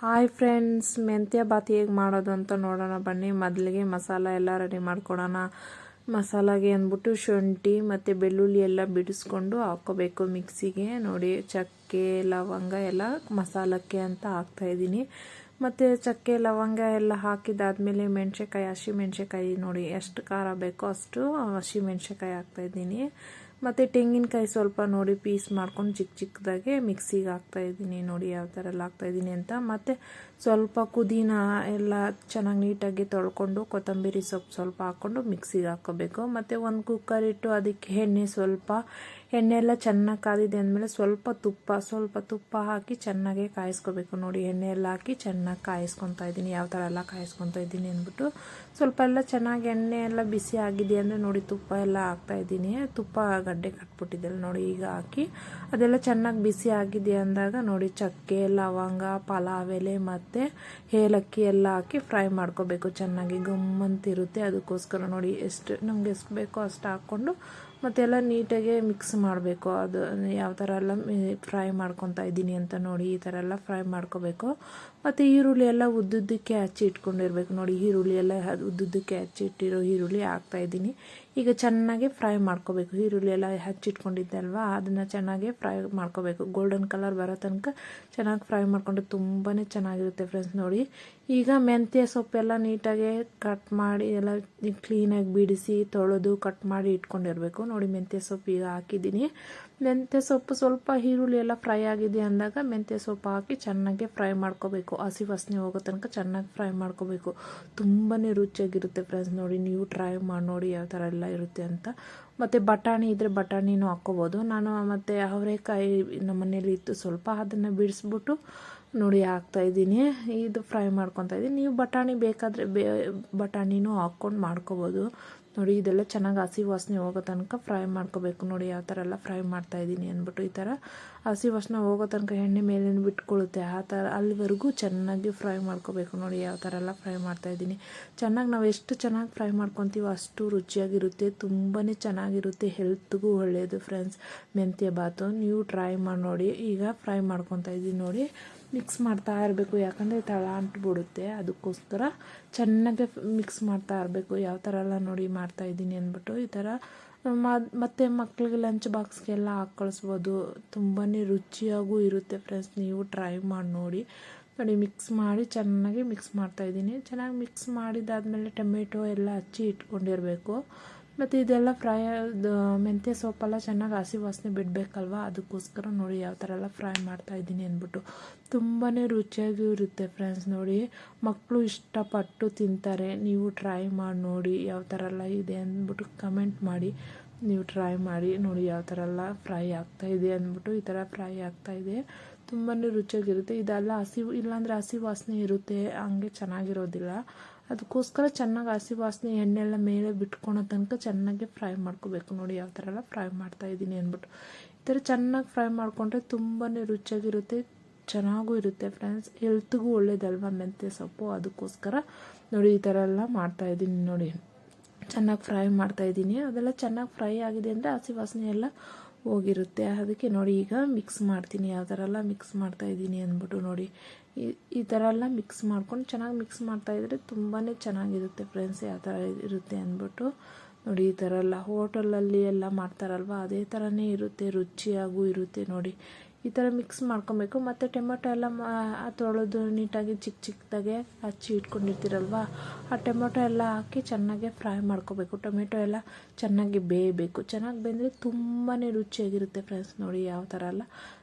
Hi friends, ಮೆಂತ್ಯ ಬಾತ್ ಹೇಗೆ ಮಾಡೋದು ಅಂತ ನೋಡೋಣ ಬನ್ನಿ. ಮೊದಲಿಗೆ ಮಸಾಲ ಎಲ್ಲ ರೆಡಿ ಮಾಡ್ಕೊಳ್ಳೋಣ. ಮಸಾಲಾಗೆ ಅಂದ್ಬಿಟ್ಟು ಶುಂಠಿ ಮತ್ತು ಬೆಳ್ಳುಳ್ಳಿ ಎಲ್ಲ ಬಿಡಿಸ್ಕೊಂಡು ಹಾಕ್ಕೋಬೇಕು ಮಿಕ್ಸಿಗೆ. ನೋಡಿ, ಚಕ್ಕೆ ಲವಂಗ ಎಲ್ಲ ಮಸಾಲಕ್ಕೆ ಅಂತ ಹಾಕ್ತಾಯಿದ್ದೀನಿ. ಮತ್ತು ಚಕ್ಕೆ ಲವಂಗ ಎಲ್ಲ ಹಾಕಿದಾದ್ಮೇಲೆ ಮೆಣಸಿನ್ಕಾಯಿ, ಹಸಿ ಮೆಣಸಿನ್ಕಾಯಿ ನೋಡಿ ಎಷ್ಟು ಖಾರ ಬೇಕೋ ಅಷ್ಟು ಹಸಿ ಮೆಣಸಿನ್ಕಾಯಿ ಹಾಕ್ತಾಯಿದ್ದೀನಿ. ಮತ್ತು ತೆಂಗಿನಕಾಯಿ ಸ್ವಲ್ಪ ನೋಡಿ ಪೀಸ್ ಮಾಡ್ಕೊಂಡು ಚಿಕ್ಕದಾಗೆ ಮಿಕ್ಸಿಗೆ ಹಾಕ್ತಾಯಿದ್ದೀನಿ. ನೋಡಿ ಯಾವ ಥರ ಎಲ್ಲ ಹಾಕ್ತಾಯಿದ್ದೀನಿ ಅಂತ. ಮತ್ತು ಸ್ವಲ್ಪ ಪುದೀನ ಎಲ್ಲ ಚೆನ್ನಾಗಿ ನೀಟಾಗಿ ತೊಳ್ಕೊಂಡು ಕೊತ್ತಂಬರಿ ಸೊಪ್ಪು ಸ್ವಲ್ಪ ಹಾಕ್ಕೊಂಡು ಮಿಕ್ಸಿಗೆ ಹಾಕ್ಕೋಬೇಕು. ಮತ್ತು ಒಂದು ಕುಕ್ಕರ್ ಇಟ್ಟು ಅದಕ್ಕೆ ಎಣ್ಣೆ ಎಲ್ಲ ಚೆನ್ನಾಗಿ ಕಾದಿದೆ ಅಂದಮೇಲೆ ಸ್ವಲ್ಪ ತುಪ್ಪ ಹಾಕಿ ಚೆನ್ನಾಗಿ ಕಾಯಿಸ್ಕೋಬೇಕು. ನೋಡಿ, ಎಣ್ಣೆ ಎಲ್ಲ ಹಾಕಿ ಚೆನ್ನಾಗಿ ಕಾಯಿಸ್ಕೊತಾ ಇದ್ದೀನಿ. ಯಾವ ಥರ ಎಲ್ಲ ಕಾಯಿಸ್ಕೊತಾ ಇದ್ದೀನಿ ಅಂದ್ಬಿಟ್ಟು ಸ್ವಲ್ಪ ಎಲ್ಲ ಚೆನ್ನಾಗಿ ಎಣ್ಣೆ ಎಲ್ಲ ಬಿಸಿ ಆಗಿದೆ ಅಂದರೆ ನೋಡಿ ತುಪ್ಪ ಎಲ್ಲ ಹಾಕ್ತಾಯಿದ್ದೀನಿ. ತುಪ್ಪ ಗಡ್ಡೆ ಕಟ್ಬಿಟ್ಟಿದ್ದೆಲ್ಲ ನೋಡಿ ಈಗ ಹಾಕಿ ಅದೆಲ್ಲ ಚೆನ್ನಾಗಿ ಬಿಸಿ ಆಗಿದೆ ಅಂದಾಗ ನೋಡಿ ಚಕ್ಕೆ ಲವಂಗ ಪಲಾವ್ ಎಲೆ ಮತ್ತು ಏಲಕ್ಕಿ ಎಲ್ಲ ಹಾಕಿ ಫ್ರೈ ಮಾಡ್ಕೋಬೇಕು. ಚೆನ್ನಾಗಿ ಗಮ್ಮಂತಿರುತ್ತೆ. ಅದಕ್ಕೋಸ್ಕರ ನೋಡಿ ನಮ್ಗೆ ಎಷ್ಟು ಬೇಕೋ ಅಷ್ಟು ಹಾಕ್ಕೊಂಡು ಮತ್ತೆಲ್ಲ ನೀಟಾಗಿ ಮಿಕ್ಸ್ ಮಾಡಬೇಕು. ಅದು ಯಾವ ಥರ ಎಲ್ಲ ಫ್ರೈ ಮಾಡ್ಕೊತಾ ಇದ್ದೀನಿ ಅಂತ ನೋಡಿ ಈ ಥರ ಎಲ್ಲ ಫ್ರೈ ಮಾಡ್ಕೋಬೇಕು. ಮತ್ತು ಈರುಳ್ಳಿ ಎಲ್ಲ ಉದ್ದುದ್ದಕ್ಕೆ ಹಚ್ಚಿ ಇಟ್ಕೊಂಡಿರ್ಬೇಕು. ನೋಡಿ, ಈರುಳ್ಳಿ ಎಲ್ಲ ಉದ್ದುದ್ದಕ್ಕೆ ಹಚ್ಚಿಟ್ಟಿರೋ ಈರುಳ್ಳಿ ಹಾಕ್ತಾಯಿದ್ದೀನಿ. ಈಗ ಚೆನ್ನಾಗಿ ಫ್ರೈ ಮಾಡ್ಕೋಬೇಕು. ಈರುಳ್ಳಿ ಎಲ್ಲ ಹಚ್ಚಿಟ್ಕೊಂಡಿದ್ದೆ ಅಲ್ವಾ, ಅದನ್ನು ಚೆನ್ನಾಗಿ ಫ್ರೈ ಮಾಡ್ಕೋಬೇಕು. ಗೋಲ್ಡನ್ ಕಲರ್ ಬರೋ ತನಕ ಚೆನ್ನಾಗಿ ಫ್ರೈ ಮಾಡ್ಕೊಂಡ್ರೆ ತುಂಬಾ ಚೆನ್ನಾಗಿರುತ್ತೆ ಫ್ರೆಂಡ್ಸ್. ನೋಡಿ, ಈಗ ಮೆಂತ್ಯ ಸೊಪ್ಪೆಲ್ಲ ನೀಟಾಗಿ ಕಟ್ ಮಾಡಿ ಎಲ್ಲ ಕ್ಲೀನಾಗಿ ಬಿಡಿಸಿ ತೊಳೆದು ಕಟ್ ಮಾಡಿ ಇಟ್ಕೊಂಡಿರಬೇಕು. ನೋಡಿ, ಮೆಂತ್ಯ ಸೊಪ್ಪು ಈಗ ಹಾಕಿದ್ದೀನಿ. ಮೆಂತ್ಯ ಸೊಪ್ಪು ಸ್ವಲ್ಪ ಈರುಳ್ಳಿ ಎಲ್ಲ ಫ್ರೈ ಆಗಿದೆ ಅಂದಾಗ ಮೆಂತ್ಯ ಸೊಪ್ಪು ಹಾಕಿ ಚೆನ್ನಾಗಿ ಫ್ರೈ ಮಾಡ್ಕೋಬೇಕು. ಹಸಿ ವಾಸನೆ ಹೋಗೋ ತನಕ ಚೆನ್ನಾಗಿ ಫ್ರೈ ಮಾಡ್ಕೋಬೇಕು. ತುಂಬಾ ರುಚಿಯಾಗಿರುತ್ತೆ ಫ್ರೆಂಡ್ಸ್. ನೋಡಿ, ನೀವು ಟ್ರೈ ಮಾಡಿ ನೋಡಿ ಯಾವ ಥರ ಎಲ್ಲ ಇರುತ್ತೆ ಅಂತ. ಮತ್ತು ಬಟಾಣಿ ಇದ್ದರೆ ಬಟಾಣಿನೂ ಹಾಕ್ಕೋಬೋದು. ನಾನು ಮತ್ತು ಅವರೆಕಾಯಿ ನಮ್ಮ ಮನೇಲಿ ಇತ್ತು ಸ್ವಲ್ಪ, ಅದನ್ನು ಬಿಡಿಸ್ಬಿಟ್ಟು ನೋಡಿ ಹಾಕ್ತಾಯಿದ್ದೀನಿ. ಇದು ಫ್ರೈ ಮಾಡ್ಕೊತಾ ಇದ್ದೀನಿ. ನೀವು ಬಟಾಣಿ ಬೇಕಾದರೆ ಬಟಾಣಿನೂ ಹಾಕ್ಕೊಂಡು ಮಾಡ್ಕೋಬೋದು. ನೋಡಿ, ಇದೆಲ್ಲ ಚೆನ್ನಾಗಿ ಹಸಿ ವಾಸನೆ ಹೋಗೋ ತನಕ ಫ್ರೈ ಮಾಡ್ಕೋಬೇಕು. ನೋಡಿ ಯಾವ ಥರ ಎಲ್ಲ ಫ್ರೈ ಮಾಡ್ತಾಯಿದ್ದೀನಿ ಅಂದ್ಬಿಟ್ಟು ಈ ಥರ ಹಸಿ ವಾಸನೆ ಹೋಗೋ ತನಕ ಎಣ್ಣೆ ಮೇಲೆ ಬಿಟ್ಕೊಳ್ಳುತ್ತೆ. ಆ ಥರ ಅಲ್ಲಿವರೆಗೂ ಚೆನ್ನಾಗಿ ಫ್ರೈ ಮಾಡ್ಕೋಬೇಕು. ನೋಡಿ ಯಾವ ಥರ ಎಲ್ಲ ಫ್ರೈ ಮಾಡ್ತಾಯಿದ್ದೀನಿ. ಚೆನ್ನಾಗಿ ನಾವು ಎಷ್ಟು ಚೆನ್ನಾಗಿ ಫ್ರೈ ಮಾಡ್ಕೊತೀವೋ ಅಷ್ಟು ರುಚಿಯಾಗಿರುತ್ತೆ. ತುಂಬಾ ಚೆನ್ನಾಗಿರುತ್ತೆ. ಹೆಲ್ತ್ಗೂ ಒಳ್ಳೆಯದು ಫ್ರೆಂಡ್ಸ್ ಮೆಂತ್ಯ ಬಾತು. ನೀವು ಟ್ರೈ ಮಾಡಿ ನೋಡಿ. ಈಗ ಫ್ರೈ ಮಾಡ್ಕೊತಾ ಇದ್ದೀನಿ. ನೋಡಿ, ಮಿಕ್ಸ್ ಮಾಡ್ತಾ ಇರಬೇಕು, ಯಾಕಂದರೆ ತಳ ಅಂಟ್ಬಿಡುತ್ತೆ. ಅದಕ್ಕೋಸ್ಕರ ಚೆನ್ನಾಗಿ ಮಿಕ್ಸ್ ಮಾಡ್ತಾ ಇರಬೇಕು. ಯಾವ ಥರ ಎಲ್ಲ ನೋಡಿ ಮಾಡ್ತಾಯಿದ್ದೀನಿ ಅಂದ್ಬಿಟ್ಟು ಈ ಥರ ಮತ್ತು ಮಕ್ಕಳಿಗೆ ಲಂಚ್ ಬಾಕ್ಸ್ಗೆಲ್ಲ ಹಾಕಿ ಕಳಿಸ್ಬೋದು. ತುಂಬಾ ರುಚಿಯಾಗೂ ಇರುತ್ತೆ ಫ್ರೆಂಡ್ಸ್. ನೀವು ಟ್ರೈ ಮಾಡಿ ನೋಡಿ. ನೋಡಿ, ಮಿಕ್ಸ್ ಮಾಡಿ ಚೆನ್ನಾಗಿ ಮಿಕ್ಸ್ ಮಾಡ್ತಾಯಿದ್ದೀನಿ. ಚೆನ್ನಾಗಿ ಮಿಕ್ಸ್ ಮಾಡಿದಾದ್ಮೇಲೆ ಟೊಮೆಟೊ ಎಲ್ಲ ಹಚ್ಚಿ ಇಟ್ಕೊಂಡಿರಬೇಕು. ಮತ್ತು ಇದೆಲ್ಲ ಫ್ರೈ ಮೆಂತ್ಯ ಸೊಪ್ಪೆಲ್ಲ ಚೆನ್ನಾಗಿ ಹಸಿ ವಾಸನೆ ಬಿಡಬೇಕಲ್ವ, ಅದಕ್ಕೋಸ್ಕರ ನೋಡಿ ಯಾವ ಥರ ಎಲ್ಲ ಫ್ರೈ ಮಾಡ್ತಾಯಿದ್ದೀನಿ ಅಂದ್ಬಿಟ್ಟು ತುಂಬಾ ರುಚಿಯಾಗಿ ಇರುತ್ತೆ ಫ್ರೆಂಡ್ಸ್. ನೋಡಿ, ಮಕ್ಕಳು ಇಷ್ಟಪಟ್ಟು ತಿಂತಾರೆ. ನೀವು ಟ್ರೈ ಮಾಡಿ ನೋಡಿ ಯಾವ ಥರ ಎಲ್ಲ ಇದೆ ಅಂದ್ಬಿಟ್ಟು ಕಮೆಂಟ್ ಮಾಡಿ. ನೀವು ಟ್ರೈ ಮಾಡಿ ನೋಡಿ ಯಾವ ಥರ ಎಲ್ಲ ಫ್ರೈ ಆಗ್ತಾಯಿದೆ ಅಂದ್ಬಿಟ್ಟು ಈ ಥರ ಫ್ರೈ ಆಗ್ತಾಯಿದೆ. ತುಂಬಾ ರುಚಿಯಾಗಿರುತ್ತೆ. ಇದೆಲ್ಲ ಇಲ್ಲಾಂದರೆ ಹಸಿ ವಾಸನೆ ಇರುತ್ತೆ, ಹಂಗೆ ಚೆನ್ನಾಗಿರೋದಿಲ್ಲ. ಅದಕ್ಕೋಸ್ಕರ ಚೆನ್ನಾಗಿ ಹಸಿ ವಾಸನೆ ಎಣ್ಣೆಲ್ಲ ಮೇಲೆ ಬಿಟ್ಕೊಳೋ ತನಕ ಚೆನ್ನಾಗಿ ಫ್ರೈ ಮಾಡ್ಕೋಬೇಕು. ನೋಡಿ ಯಾವ ಥರ ಎಲ್ಲ ಫ್ರೈ ಮಾಡ್ತಾಯಿದ್ದೀನಿ ಅಂದ್ಬಿಟ್ಟು ಈ ಥರ ಚೆನ್ನಾಗಿ ಫ್ರೈ ಮಾಡಿಕೊಂಡ್ರೆ ತುಂಬಾ ರುಚಿಯಾಗಿರುತ್ತೆ, ಚೆನ್ನಾಗೂ ಇರುತ್ತೆ ಫ್ರೆಂಡ್ಸ್. ಹೆಲ್ತ್ಗೂ ಒಳ್ಳೇದಲ್ವ ಮೆಂತ್ಯ ಸೊಪ್ಪು, ಅದಕ್ಕೋಸ್ಕರ ನೋಡಿ ಈ ಥರ ಎಲ್ಲ ಮಾಡ್ತಾಯಿದ್ದೀನಿ. ನೋಡಿ, ಚೆನ್ನಾಗಿ ಫ್ರೈ ಮಾಡ್ತಾಯಿದ್ದೀನಿ. ಅದೆಲ್ಲ ಚೆನ್ನಾಗಿ ಫ್ರೈ ಆಗಿದೆ ಅಂದರೆ ಹಸಿ ವಾಸನೆ ಎಲ್ಲ ಹೋಗಿರುತ್ತೆ. ಅದಕ್ಕೆ ನೋಡಿ ಈಗ ಮಿಕ್ಸ್ ಮಾಡ್ತೀನಿ. ಯಾವ ಥರ ಎಲ್ಲ ಮಿಕ್ಸ್ ಮಾಡ್ತಾಯಿದ್ದೀನಿ ಅಂದ್ಬಿಟ್ಟು ನೋಡಿ ಈ ಥರ ಎಲ್ಲ ಮಿಕ್ಸ್ ಮಾಡ್ಕೊಂಡು ಚೆನ್ನಾಗಿ ಮಿಕ್ಸ್ ಮಾಡ್ತಾಯಿದ್ರೆ ತುಂಬಾ ಚೆನ್ನಾಗಿರುತ್ತೆ ಫ್ರೆಂಡ್ಸ್. ಯಾವ ಥರ ಇರುತ್ತೆ ಅಂದ್ಬಿಟ್ಟು ನೋಡಿ ಈ ಥರ ಎಲ್ಲ ಹೋಟೆಲಲ್ಲಿ ಎಲ್ಲ ಮಾಡ್ತಾರಲ್ವ ಅದೇ ಥರನೇ ಇರುತ್ತೆ, ರುಚಿಯಾಗೂ ಇರುತ್ತೆ. ನೋಡಿ ಈ ಥರ ಮಿಕ್ಸ್ ಮಾಡ್ಕೊಬೇಕು. ಮತ್ತು ಟೊಮೆಟೊ ಎಲ್ಲ ತೊಳೆದು ನೀಟಾಗಿ ಚಿಕ್ಕದಾಗೆ ಹಚ್ಚಿ ಇಟ್ಕೊಂಡಿರ್ತೀರಲ್ವ, ಆ ಟೊಮೆಟೊ ಎಲ್ಲ ಹಾಕಿ ಚೆನ್ನಾಗಿ ಫ್ರೈ ಮಾಡ್ಕೋಬೇಕು. ಟೊಮೆಟೊ ಎಲ್ಲ ಚೆನ್ನಾಗಿ ಬೇಯಬೇಕು. ಚೆನ್ನಾಗಿ ಬೇಯಿದ್ರೆ ತುಂಬಾ ರುಚಿಯಾಗಿರುತ್ತೆ ಫ್ರೆಂಡ್ಸ್. ನೋಡಿ ಯಾವ ಥರ ಎಲ್ಲ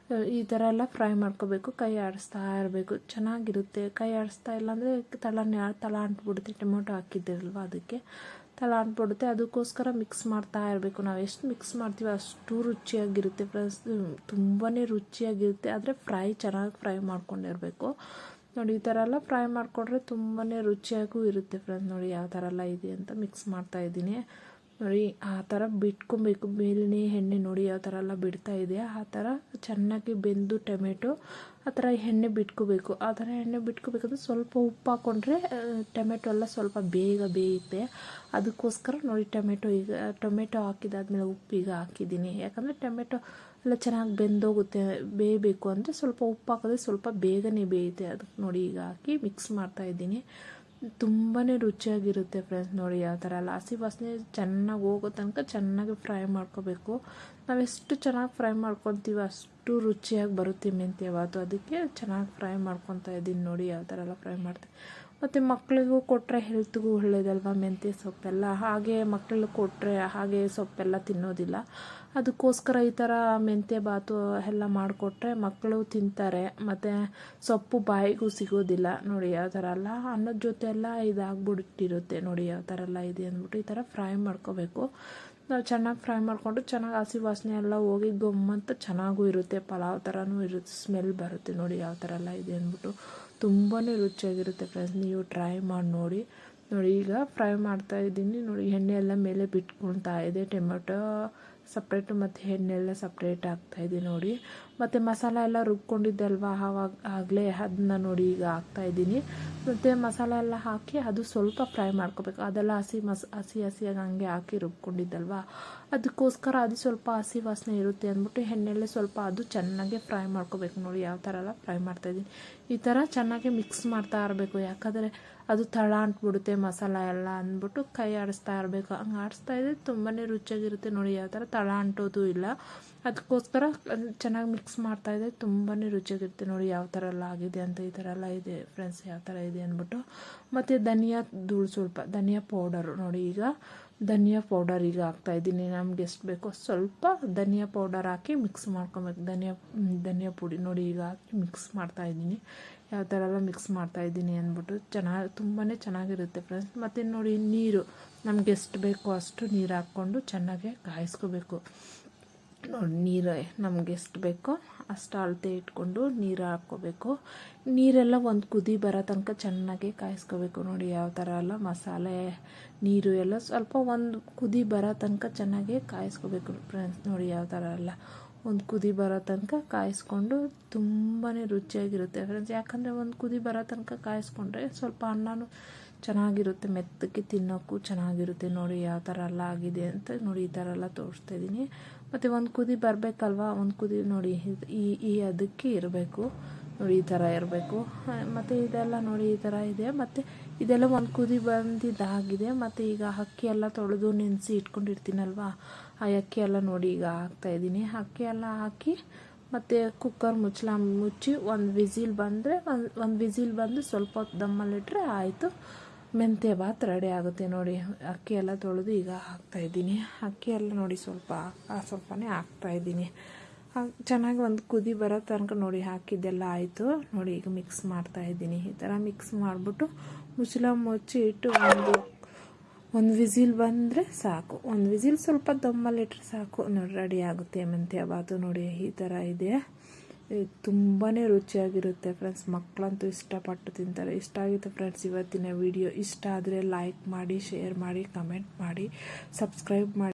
ಈ ಥರ ಎಲ್ಲ ಫ್ರೈ ಮಾಡ್ಕೋಬೇಕು. ಕೈ ಆಡಿಸ್ತಾ ಇರಬೇಕು, ಚೆನ್ನಾಗಿರುತ್ತೆ. ಕೈ ಆಡಿಸ್ತಾ ಇಲ್ಲಾಂದರೆ ತಳ ಅಂಟ್ಬಿಡುತ್ತೆ. ಟೊಮೆಟೊ ಹಾಕಿದ್ದೀರಲ್ವ ಅದಕ್ಕೆ ತಳ ಅಂಟ್ಬಿಡುತ್ತೆ. ಅದಕ್ಕೋಸ್ಕರ ಮಿಕ್ಸ್ ಮಾಡ್ತಾ ಇರಬೇಕು. ನಾವು ಎಷ್ಟು ಮಿಕ್ಸ್ ಮಾಡ್ತೀವಿ ಅಷ್ಟು ರುಚಿಯಾಗಿರುತ್ತೆ ಫ್ರೆಂಡ್ಸ್. ತುಂಬಾ ರುಚಿಯಾಗಿರುತ್ತೆ. ಆದರೆ ಚೆನ್ನಾಗಿ ಫ್ರೈ ಮಾಡ್ಕೊಂಡಿರಬೇಕು. ನೋಡಿ ಈ ಥರ ಎಲ್ಲ ಫ್ರೈ ಮಾಡಿಕೊಂಡ್ರೆ ತುಂಬಾ ರುಚಿಯಾಗೂ ಇರುತ್ತೆ ಫ್ರೆಂಡ್ಸ್. ನೋಡಿ ಯಾವ ಥರ ಎಲ್ಲ ಇದೆ ಅಂತ ಮಿಕ್ಸ್ ಮಾಡ್ತಾಯಿದ್ದೀನಿ. ನೋಡಿ ಆ ಥರ ಬಿಟ್ಕೊಬೇಕು. ಬೇಳೆ ಎಣ್ಣೆ ನೋಡಿ ಯಾವ ಥರ ಎಲ್ಲ ಬಿಡ್ತಾ ಇದೆ, ಆ ಥರ ಚೆನ್ನಾಗಿ ಬೆಂದು ಟೊಮೆಟೊ ಆ ಥರ ಎಣ್ಣೆ ಬಿಟ್ಕೋಬೇಕು. ಆ ಥರ ಎಣ್ಣೆ ಬಿಟ್ಕೋಬೇಕಂದ್ರೆ ಸ್ವಲ್ಪ ಉಪ್ಪು ಹಾಕ್ಕೊಂಡ್ರೆ ಟೊಮೆಟೊ ಎಲ್ಲ ಸ್ವಲ್ಪ ಬೇಗ ಬೇಯುತ್ತೆ. ಅದಕ್ಕೋಸ್ಕರ ನೋಡಿ ಟೊಮೆಟೊ ಹಾಕಿದಾದ್ಮೇಲೆ ಉಪ್ಪು ಈಗ ಹಾಕಿದ್ದೀನಿ. ಯಾಕಂದರೆ ಟೊಮೆಟೊ ಎಲ್ಲ ಚೆನ್ನಾಗಿ ಬೆಂದೋಗುತ್ತೆ. ಬೇಯಬೇಕು ಅಂದರೆ ಸ್ವಲ್ಪ ಉಪ್ಪು ಹಾಕಿದ್ರೆ ಸ್ವಲ್ಪ ಬೇಗನೆ ಬೇಯುತ್ತೆ. ಅದಕ್ಕೆ ನೋಡಿ ಈಗ ಹಾಕಿ ಮಿಕ್ಸ್ ಮಾಡ್ತಾಯಿದ್ದೀನಿ. ತುಂಬಾ ರುಚಿಯಾಗಿರುತ್ತೆ ಫ್ರೆಂಡ್ಸ್. ನೋಡಿ ಯಾವ ಥರ ಎಲ್ಲ ಹಸಿ ವಾಸನೆ ಚೆನ್ನಾಗಿ ಹೋಗೋ ತನಕ ಚೆನ್ನಾಗಿ ಫ್ರೈ ಮಾಡ್ಕೋಬೇಕು. ನಾವೆಷ್ಟು ಚೆನ್ನಾಗಿ ಫ್ರೈ ಮಾಡ್ಕೊತೀವಿ ಅಷ್ಟು ರುಚಿಯಾಗಿ ಬರುತ್ತೆ ಮೆಂತ್ಯ ಬಾತು. ಅದಕ್ಕೆ ಚೆನ್ನಾಗಿ ಫ್ರೈ ಮಾಡ್ಕೊತಾ ಇದ್ದೀನಿ. ನೋಡಿ ಯಾವ ಥರ ಎಲ್ಲ ಫ್ರೈ ಮಾಡ್ತೀನಿ. ಮತ್ತು ಮಕ್ಕಳಿಗೂ ಕೊಟ್ಟರೆ ಹೆಲ್ತ್ಗೂ ಒಳ್ಳೆಯದಲ್ವ ಮೆಂತ್ಯ ಸೊಪ್ಪೆಲ್ಲ. ಹಾಗೆ ಮಕ್ಕಳಿಗೆ ಕೊಟ್ಟರೆ ಹಾಗೆ ಸೊಪ್ಪೆಲ್ಲ ತಿನ್ನೋದಿಲ್ಲ. ಅದಕ್ಕೋಸ್ಕರ ಈ ಥರ ಮೆಂತ್ಯ ಬಾತು ಎಲ್ಲ ಮಾಡಿಕೊಟ್ರೆ ಮಕ್ಕಳು ತಿಂತಾರೆ. ಮತ್ತು ಸೊಪ್ಪು ಬಾಯಿಗೂ ಸಿಗೋದಿಲ್ಲ. ನೋಡಿ ಯಾವ ಥರ ಎಲ್ಲ ಅನ್ನದ ಜೊತೆ ಎಲ್ಲ ಇದಾಗ್ಬಿಟ್ಟಿರುತ್ತೆ. ನೋಡಿ ಯಾವ ಥರ ಎಲ್ಲ ಇದೆ ಅಂದ್ಬಿಟ್ಟು ಈ ಥರ ಫ್ರೈ ಮಾಡ್ಕೋಬೇಕು. ನಾವು ಚೆನ್ನಾಗಿ ಫ್ರೈ ಮಾಡಿಕೊಂಡು ಚೆನ್ನಾಗಿ ಹಸಿ ವಾಸನೆ ಎಲ್ಲ ಹೋಗಿ ಗೊಮ್ಮಂತ ಚೆನ್ನಾಗೂ ಇರುತ್ತೆ. ಪಲಾವ್ ಥರನೂ ಇರುತ್ತೆ, ಸ್ಮೆಲ್ ಬರುತ್ತೆ. ನೋಡಿ ಯಾವ ಥರ ಎಲ್ಲ ಇದೆ ಅಂದ್ಬಿಟ್ಟು ತುಂಬಾ ರುಚಿಯಾಗಿರುತ್ತೆ ಫ್ರೆಂಡ್ಸ್. ನೀವು ಟ್ರೈ ಮಾಡಿ ನೋಡಿ. ನೋಡಿ ಈಗ ಫ್ರೈ ಮಾಡ್ತಾಯಿದ್ದೀನಿ. ನೋಡಿ ಎಣ್ಣೆ ಎಲ್ಲ ಮೇಲೆ ಬಿಟ್ಕೊಳ್ತಾ ಇದೆ. ಟೊಮೆಟೊ ಸಪ್ರೇಟು ಮತ್ತು ಎಣ್ಣೆ ಎಲ್ಲ ಸಪ್ರೇಟ್ ಆಗ್ತಾಯಿದೆ ನೋಡಿ. ಮತ್ತು ಮಸಾಲ ಎಲ್ಲ ರುಬ್ಕೊಂಡಿದ್ದಲ್ವ ಆಗಲೇ ಅದನ್ನ ನೋಡಿ ಈಗ ಹಾಕ್ತಾಯಿದ್ದೀನಿ. ಮತ್ತು ಮಸಾಲ ಎಲ್ಲ ಹಾಕಿ ಅದು ಸ್ವಲ್ಪ ಫ್ರೈ ಮಾಡ್ಕೋಬೇಕು. ಅದೆಲ್ಲ ಹಸಿಯಾಗಿ ಹಂಗೆ ಹಾಕಿ ರುಬ್ಕೊಂಡಿದ್ದಲ್ವ, ಅದಕ್ಕೋಸ್ಕರ ಅದು ಸ್ವಲ್ಪ ಹಸಿ ವಾಸನೆ ಇರುತ್ತೆ ಅಂದ್ಬಿಟ್ಟು ಎಣ್ಣೆಲ್ಲೇ ಸ್ವಲ್ಪ ಅದು ಚೆನ್ನಾಗಿ ಫ್ರೈ ಮಾಡ್ಕೋಬೇಕು. ನೋಡಿ ಯಾವ ಥರ ಎಲ್ಲ ಫ್ರೈ ಮಾಡ್ತಾಯಿದ್ದೀನಿ. ಈ ಥರ ಚೆನ್ನಾಗಿ ಮಿಕ್ಸ್ ಮಾಡ್ತಾ ಇರಬೇಕು. ಯಾಕಂದರೆ ಅದು ತಳ ಅಂಟ್ಬಿಡುತ್ತೆ ಮಸಾಲ ಎಲ್ಲ ಅಂದ್ಬಿಟ್ಟು ಕೈ ಆಡಿಸ್ತಾ ಇರಬೇಕು. ಹಂಗೆ ಆಡಿಸ್ತಾ ಇದ್ದರೆ ತುಂಬಾ ರುಚಿಯಾಗಿರುತ್ತೆ. ನೋಡಿ ಯಾವ ಥರ ತಳ ಅಂಟೋದು ಇಲ್ಲ. ಅದಕ್ಕೋಸ್ಕರ ಚೆನ್ನಾಗಿ ಮಿಕ್ಸ್ ಮಾಡ್ತಾಯಿದ್ದೆ ತುಂಬಾ ರುಚಿಯಾಗಿರುತ್ತೆ. ನೋಡಿ ಯಾವ ಥರ ಎಲ್ಲ ಆಗಿದೆ ಅಂತ. ಈ ಥರ ಎಲ್ಲ ಇದೆ ಫ್ರೆಂಡ್ಸ್ ಯಾವ ಥರ ಇದೆ ಅಂದ್ಬಿಟ್ಟು. ಮತ್ತು ಧನಿಯಾ ಪೌಡರು ನೋಡಿ ಈಗ ಧನಿಯಾ ಪೌಡರ್ ಈಗ ಹಾಕ್ತಾಯಿದ್ದೀನಿ. ನಮ್ಗೆ ಎಷ್ಟು ಬೇಕೋ ಸ್ವಲ್ಪ ಧನಿಯಾ ಪೌಡರ್ ಹಾಕಿ ಮಿಕ್ಸ್ ಮಾಡ್ಕೊಬೇಕು. ಧನಿಯಾ ಪುಡಿ ನೋಡಿ ಈಗ ಹಾಕಿ ಮಿಕ್ಸ್ ಮಾಡ್ತಾಯಿದ್ದೀನಿ. ಯಾವ ಥರ ಎಲ್ಲ ಮಿಕ್ಸ್ ಮಾಡ್ತಾಯಿದ್ದೀನಿ ಅಂದ್ಬಿಟ್ಟು ತುಂಬಾ ಚೆನ್ನಾಗಿರುತ್ತೆ ಫ್ರೆಂಡ್ಸ್. ಮತ್ತು ನೋಡಿ ನೀರು ನಮ್ಗೆ ಎಷ್ಟು ಬೇಕೋ ಅಷ್ಟು ನೀರು ಹಾಕ್ಕೊಂಡು ಚೆನ್ನಾಗಿ ಕಾಯಿಸ್ಕೋಬೇಕು. ನೋಡಿ ನೀರು ನಮ್ಗೆ ಎಷ್ಟು ಬೇಕೋ ಅಷ್ಟು ಅಳತೆ ಇಟ್ಕೊಂಡು ನೀರು ಹಾಕ್ಕೋಬೇಕು. ನೀರೆಲ್ಲ ಒಂದು ಕುದಿ ಬರೋ ತನಕ ಚೆನ್ನಾಗಿ ಕಾಯಿಸ್ಕೋಬೇಕು. ನೋಡಿ ಯಾವ ಥರ ಎಲ್ಲ ಮಸಾಲೆ ನೀರು ಎಲ್ಲ ಸ್ವಲ್ಪ ಒಂದು ಕುದಿ ಬರೋ ತನಕ ಚೆನ್ನಾಗಿ ಕಾಯಿಸ್ಕೋಬೇಕು ಫ್ರೆಂಡ್ಸ್. ನೋಡಿ ಯಾವ ಥರ ಎಲ್ಲ ಒಂದು ಕುದಿ ಬರೋ ತನಕ ಕಾಯಿಸ್ಕೊಂಡು ತುಂಬಾ ರುಚಿಯಾಗಿರುತ್ತೆ ಫ್ರೆಂಡ್ಸ್. ಯಾಕಂದರೆ ಒಂದು ಕುದಿ ಬರೋ ತನಕ ಕಾಯಿಸ್ಕೊಂಡ್ರೆ ಸ್ವಲ್ಪ ಅನ್ನನೂ ಚೆನ್ನಾಗಿರುತ್ತೆ, ಮೆತ್ತಗೆ ತಿನ್ನೋಕ್ಕೂ ಚೆನ್ನಾಗಿರುತ್ತೆ. ನೋಡಿ ಯಾವ ಥರ ಎಲ್ಲ ಆಗಿದೆ ಅಂತ ನೋಡಿ ಈ ಥರ ಎಲ್ಲ ತೋರಿಸ್ತಾ ಇದ್ದೀನಿ. ಮತ್ತು ಒಂದು ಕುದಿ ಬರಬೇಕಲ್ವ, ಒಂದು ಕುದಿ ನೋಡಿ ಈ ಅದಕ್ಕೆ ಇರಬೇಕು. ನೋಡಿ ಈ ಥರ ಇರಬೇಕು. ಮತ್ತು ಇದೆಲ್ಲ ನೋಡಿ ಈ ಥರ ಇದೆ. ಮತ್ತು ಇದೆಲ್ಲ ಒಂದು ಕುದಿ ಬಂದಿದ್ದಾಗಿದೆ. ಮತ್ತು ಈಗ ಅಕ್ಕಿ ಎಲ್ಲ ತೊಳೆದು ನೆನೆಸಿ ಇಟ್ಕೊಂಡಿರ್ತೀನಲ್ವ, ಆ ಅಕ್ಕಿ ಎಲ್ಲ ನೋಡಿ ಈಗ ಹಾಕ್ತಾಯಿದ್ದೀನಿ. ಅಕ್ಕಿ ಎಲ್ಲ ಹಾಕಿ ಮತ್ತು ಕುಕ್ಕರ್ ಮುಚ್ಚಿ ಒಂದು ವಿಸಿಲ್ ಬಂದರೆ ಒಂದು ವಿಸಿಲ್ ಬಂದು ಸ್ವಲ್ಪ ಹೊತ್ತು ದಮ್ಮಲ್ಲಿಟ್ಟರೆ ಆಯಿತು, ಮೆಂತ್ಯ ಬಾತ್ ರೆಡಿ ಆಗುತ್ತೆ. ನೋಡಿ ಅಕ್ಕಿ ಎಲ್ಲ ತೊಳೆದು ಈಗ ಹಾಕ್ತಾಯಿದ್ದೀನಿ. ಅಕ್ಕಿ ಎಲ್ಲ ನೋಡಿ ಸ್ವಲ್ಪನೇ ಹಾಕ್ತಾಯಿದ್ದೀನಿ. ಚೆನ್ನಾಗಿ ಒಂದು ಕುದಿ ಬರೋ ತನಕ ನೋಡಿ ಹಾಕಿದ್ದೆಲ್ಲ ಆಯಿತು. ನೋಡಿ ಈಗ ಮಿಕ್ಸ್ ಮಾಡ್ತಾಯಿದ್ದೀನಿ. ಈ ಥರ ಮಿಕ್ಸ್ ಮಾಡಿಬಿಟ್ಟು ಮುಚ್ಚಿ ಇಟ್ಟು ಒಂದು ವಿಸಿಲ್ ಬಂದರೆ ಸಾಕು. ಒಂದು ವಿಸಿಲ್ ಸ್ವಲ್ಪ ದಮ್ಮಲ್ಲಿಟ್ಟರೆ ಸಾಕು. ನೋಡಿ ರೆಡಿ ಆಗುತ್ತೆ ಮೆಂತ್ಯ ಬಾತು. ನೋಡಿ ಈ ಥರ ಇದೆ. ತುಂಬಾ ರುಚಿಯಾಗಿರುತ್ತೆ ಫ್ರೆಂಡ್ಸ್. ಮಕ್ಕಳಂತೂ ಇಷ್ಟಪಟ್ಟು ತಿಂತಾರೆ. ಇಷ್ಟ ಆಗುತ್ತೆ ಫ್ರೆಂಡ್ಸ್ ಇವತ್ತಿನ ವಿಡಿಯೋ. ಇಷ್ಟ ಆದರೆ ಲೈಕ್ ಮಾಡಿ, ಶೇರ್ ಮಾಡಿ, ಕಮೆಂಟ್ ಮಾಡಿ, ಸಬ್ಸ್ಕ್ರೈಬ್ ಮಾಡಿ.